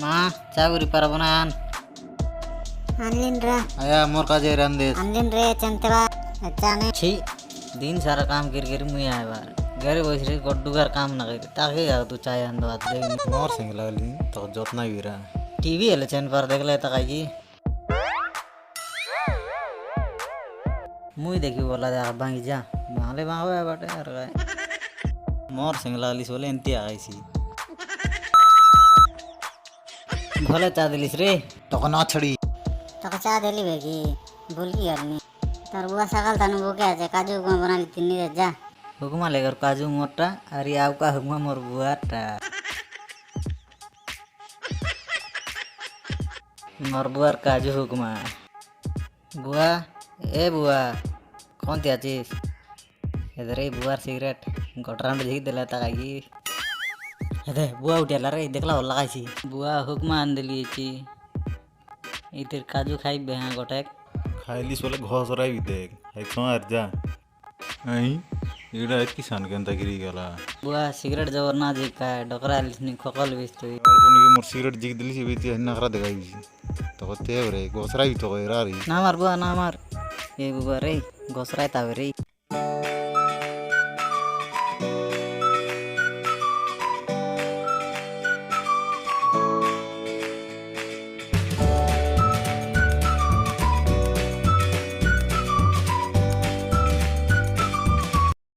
মা চা করি পারবো না আনলিন রে আয়া মোর কাজে রান্ধে আনলিন রে চন্তবা আচ্ছা নে ছি দিন সারা काम कर मुई आयबार घरे बस रही गड्डूगार काम ना कर ताके तू चाय आंदो आत दे मोर संग लागली तो जोतना वीरा टीवी हेले चैन पर देखले तकाई मुई देखी बोला जा बांगी जा बांगले बांगो बाटे यार काय मोर संग लागली सोले एंती आईसी भले चा दिलिस रे तो ना छड़ी তোকে চা দিলি বেকি ভুল কি হলনি তোর বুয়া সকাল তানু বকে আছে কাজু উপমা বানালি তিন্নি যা हुक्मा लेकर काजू मोटा अरे आपका हुक्मा मोर बुआटा मोर बुआर काजू हुक्मा बुआ ए बुआ कौन थी आचीस इधर ही बुआर सिगरेट गोटरान झीक दिला ताकाई अरे बुआ उठेला रे देखला होला कायची बुआ हुक्मा आन दिली ची इधर काजू खाई बेहा गोटेक खाइली सोले घोसराई भी देख है तो अर्जा आई इडा किसान के अंता गिरी गला बुआ सिगरेट जबर ना जी का डोकरा लिसनी खोकल बिस्तुई अल्पनी की मोर सिगरेट जिग दिली से बीती नखरा देखाई तो ते रे घोसराई तो रा रही ना मार बुआ ना मार ये बुआ रे घोसराय तावे रे